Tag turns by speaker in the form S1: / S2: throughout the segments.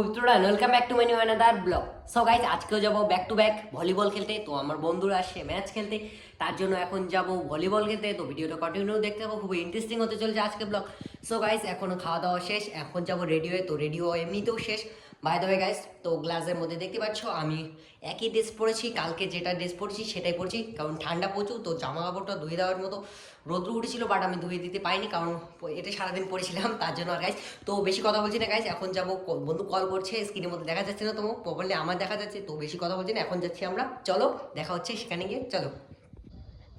S1: পবিত্ররা welcome back to my new another blog. So guys আজকেও যাবো back to back volleyball খেলতে। তো আমার বন্ধুরা আসছে ম্যাচ খেলতে, তার জন্য এখন যাব ভলিবল খেলতে। তো ভিডিওটা কন্টিনিউ দেখতে থাকো, খুবই ইন্টারেস্টিং হতে চলেছে আজকে ব্লগ। সো গাইজ এখনো খাওয়া দাওয়া শেষ, এখন যাবো রেডি হয়ে। তো রেডি হওয়া এমনিতেও শেষ বাই দ্য ওয়ে গাইজ। তো গ্লাসের মধ্যে দেখতে পাচ্ছ আমি একই ড্রেস পরেছি, কালকে যেটা ড্রেস পরেছি সেটাই পরেছি, কারণ ঠান্ডা প্রচুর। তো জামা কাপড়টা ধুয়ে দেওয়ার মতো রোদ্র উঠেছিল, বাট আমি ধুয়ে দিতে পাইনি কারণ এটা সারাদিন পরেছিলাম, তার জন্য। আর গাইজ তো বেশি কথা বলছি না গাইজ, এখন যাবো। বন্ধু কল করছে, স্ক্রিনের মধ্যে দেখা যাচ্ছে না তোমার, প্রপারলি আমার দেখা যাচ্ছে। তো বেশি কথা বলছি না, এখন যাচ্ছি আমরা। চলো দেখা হচ্ছে সেখানে গিয়ে, চলো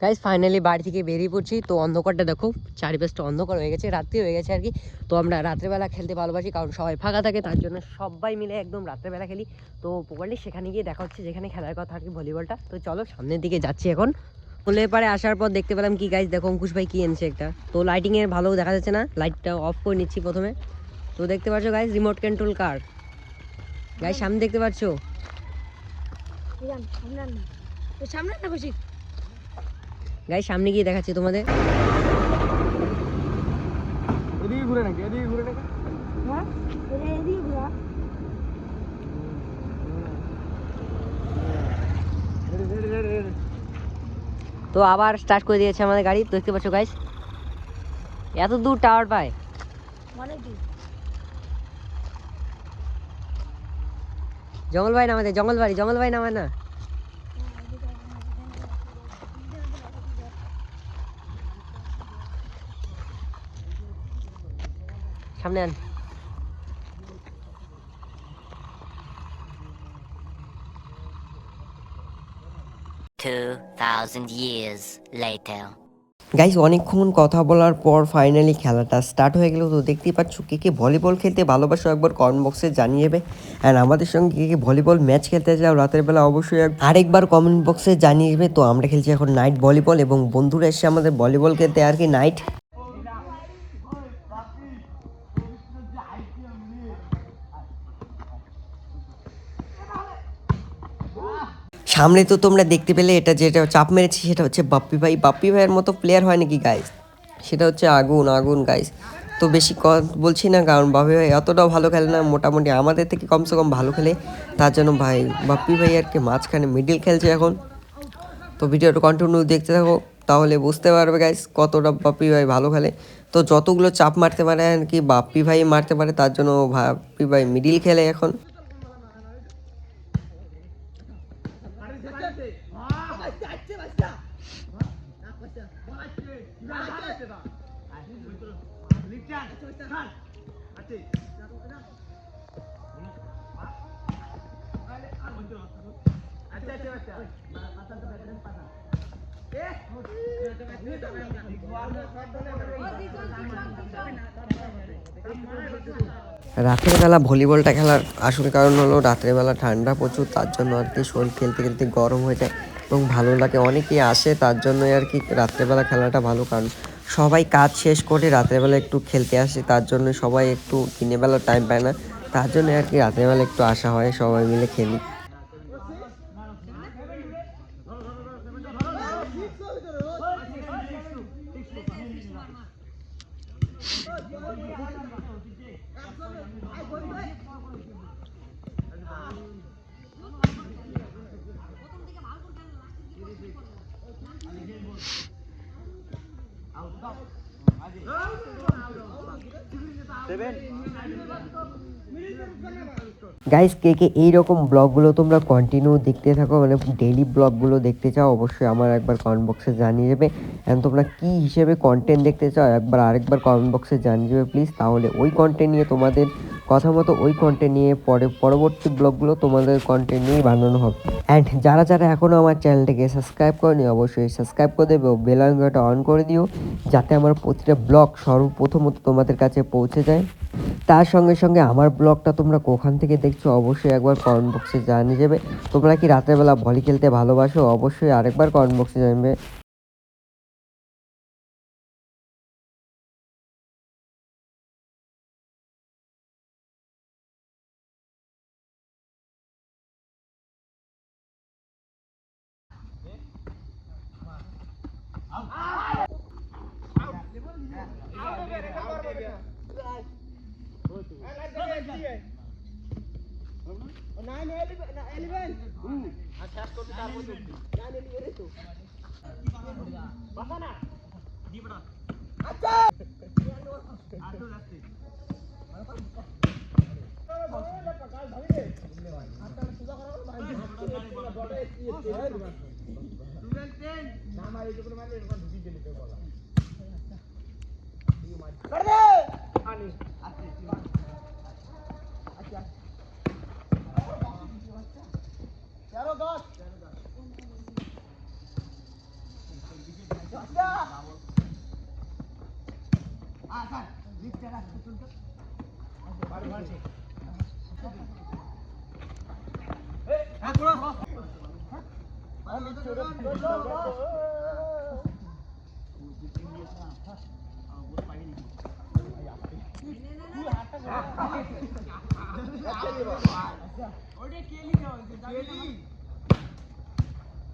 S1: গাইজ। ফাইনালি বাড়ি থেকে বেরিয়ে পড়ছি। তো অন্ধকারটা দেখো, চারিপাশটা অন্ধকার হয়ে গেছে, রাত্রি হয়ে গেছে আর কি। তো আমরা রাত্রেবেলা খেলতে ভালোবাসি, কারণ সবাই ফাঁকা থাকে, তার জন্য সবাই মিলে একদম রাত্রেবেলা খেলি। তো প্রপারলি সেখানে গিয়ে দেখা হচ্ছে যেখানে খেলার কথা আর কি, ভলিবলটা। তো চলো সামনের দিকে যাচ্ছি এখন। বলে পারে আসার পর দেখতে পেলাম কি গাইজ, দেখো অঙ্কুশ ভাই কি এনেছে একটা। তো লাইটিং এর ভালো দেখা যাচ্ছে না, লাইটটা অফ করে নিচ্ছি প্রথমে। তো দেখতে পাচ্ছ guys remote control car, guys সামনে দেখতে পাচ্ছ। গাইজ সামনে গিয়ে দেখাচ্ছি তোমাদের।
S2: এদিকে ঘুরে নাকি, এদিকে ঘুরে নাকি।
S3: হ্যাঁ এদিকে ঘোরা।
S1: তো আবার স্টার্ট করে দিয়েছে আমাদের গাড়ি, দেখতে পাচ্ছ গাইজ। এত দূর টাওয়ার পায়,
S3: মানে কি
S1: জঙ্গল ভাই নামাতে, জঙ্গল ভাই নামায় না। সামনে আন।
S4: 2,000 years later.
S1: গাইস অনেকক্ষণ কথা বলার পর ফাইনালি খেলাটা স্টার্ট হয়ে গেল। তো দেখতেই পাচ্ছ কে কে ভলিবল খেলতে ভালোবাসো একবার কমেন্ট বক্সে জানিয়ে যাবে। অ্যান্ড আমাদের সঙ্গে কে কে ভলিবল ম্যাচ খেলতে চাও রাতের বেলা, অবশ্যই আরেকবার কমেন্ট বক্সে জানিয়ে যাবে। তো আমরা খেলছি এখন নাইট ভলিবল, এবং বন্ধুরা এসে আমাদের ভলিবল খেলতে আর কি নাইট। সামনে তো তোমরা দেখতে পেলে, এটা যেটা চাপ মেরেছি সেটা হচ্ছে বাপ্পি ভাই। বাপ্পি ভাইয়ের মতো প্লেয়ার হয় নাকি গাইস, সেটা হচ্ছে আগুন আগুন গাইস। তো বেশি বলছি না, কারণ বাপ্পি ভাই এতটাও ভালো খেলে না, মোটামুটি আমাদের থেকে কমসে কম ভালো খেলে, তার জন্য ভাই বাপ্পি ভাই আর কি মাঝখানে মিডিল খেলছে এখন। তো ভিডিওটা কন্টিনিউ দেখতে থাকো, তাহলে বুঝতে পারবে গাইস কতটা বাপ্পি ভাই ভালো খেলে। তো যতগুলো চাপ মারতে পারে আর কি বাপ্পি ভাই মারতে পারে, তার জন্য বাপ্পি ভাই মিডিল খেলে এখন। রাতের বেলা ভলিবলটা খেলার আসল কারণ হলো রাতের বেলা ঠান্ডা প্রচুর, তার জন্য আর কি শরীর খেলতে খেলতে গরম হয়ে যায় এবং ভালো লাগে, অনেকেই আসে, তার জন্যই আর কি রাত্রেবেলা খেলাটা ভালো। কারণ সবাই কাজ শেষ করে রাত্রেবেলা একটু খেলতে আসে, তার জন্য সবাই একটু দিনের বেলা টাইম পায় না, তার জন্য আর কি রাত্রেবেলা একটু আসা হয়, সবাই মিলে খেলি। গাইস কে কে এইরকম ব্লগগুলো তোমরা কন্টিনিউ দেখতে থাকো, মানে ডেইলি ব্লগগুলো দেখতে চাও, অবশ্যই আমার একবার কমেন্ট বক্সে জানিয়ে যাবে। অ্যান্ড তোমরা কী হিসেবে কন্টেন্ট দেখতে চাও আরেকবার কমেন্ট বক্সে জানিয়ে যাবে প্লিজ, তাহলে ওই কন্টেন্ট নিয়ে তোমাদের কথা মতো ওই কন্টেন্ট নিয়ে পরবর্তী ব্লগগুলো তোমাদের কন্টেন্ট নিয়েই বানানো হবে। অ্যান্ড যারা যারা এখনও আমার চ্যানেলটিকে সাবস্ক্রাইব করেনি অবশ্যই সাবস্ক্রাইব করে দেবে ও বেল আইকনটা অন করে দিও, যাতে আমার প্রতিটা ব্লগ সর্বপ্রথমত তোমাদের কাছে পৌঁছে যায়। তার সঙ্গে সঙ্গে আমার ব্লগটা তোমরা কোখান থেকে দেখছো অবশ্যই একবার কমেন্ট বক্সে জানিয়ে যাবে। তোমরা কি রাতেরবেলা ভলি খেলতে ভালোবাসো অবশ্যই আরেকবার কমেন্ট বক্সে জানাবে।
S2: আর শেষ করবি তারপর দেখবি। বাসা না। আচ্ছা।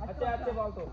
S2: আচ্ছা আচ্ছা বলতো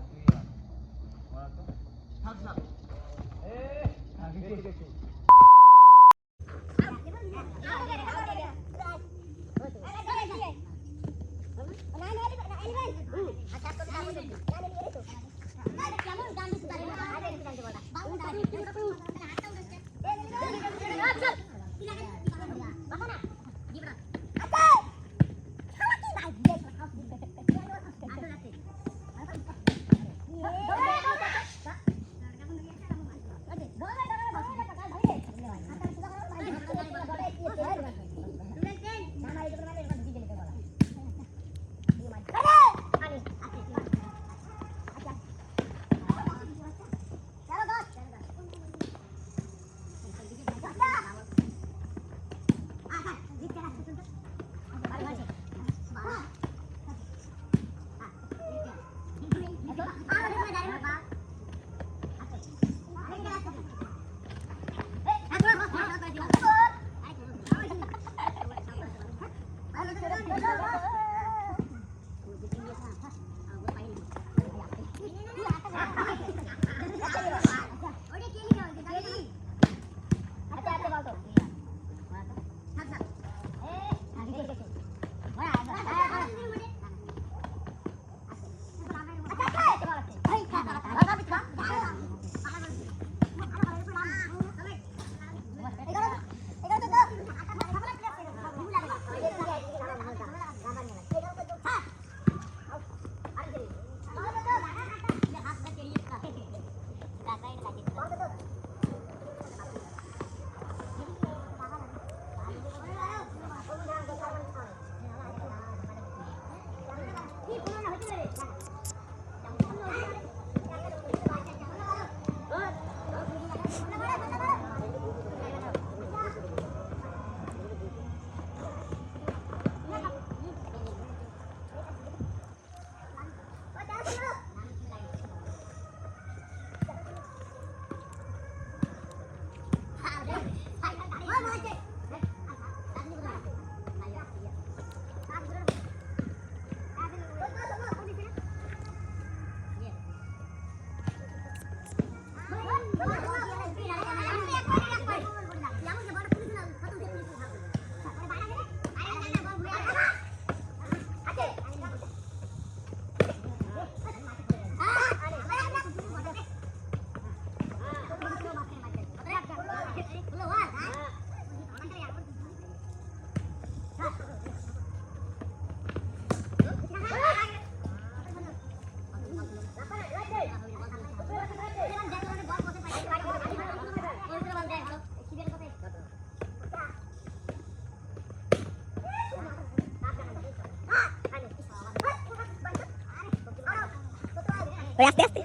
S3: ওই আস্তে আস্তে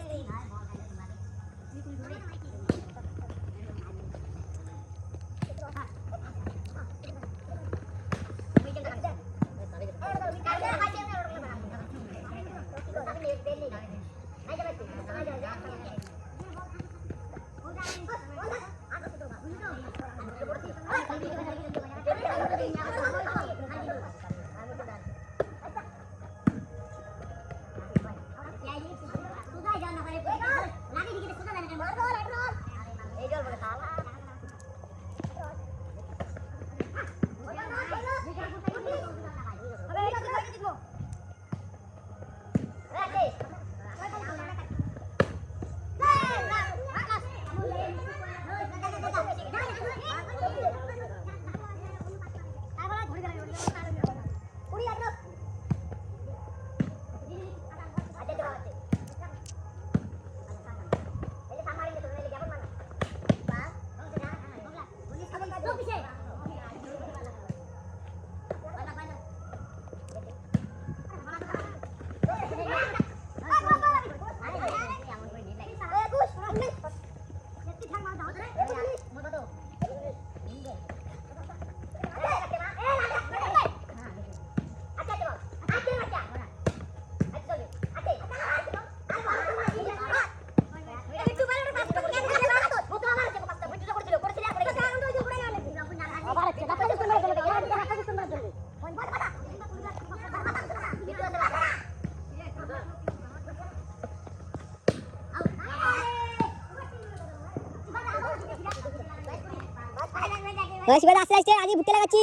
S3: ওই শিবাদ আসতে আসতে আজ ভুট্টা লাগাচ্ছি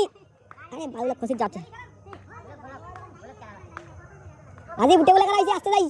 S3: আরে ভালো খুশি যাচ্ছে আজ ভুট্টা গুলো লাগাইছি আসতে যাই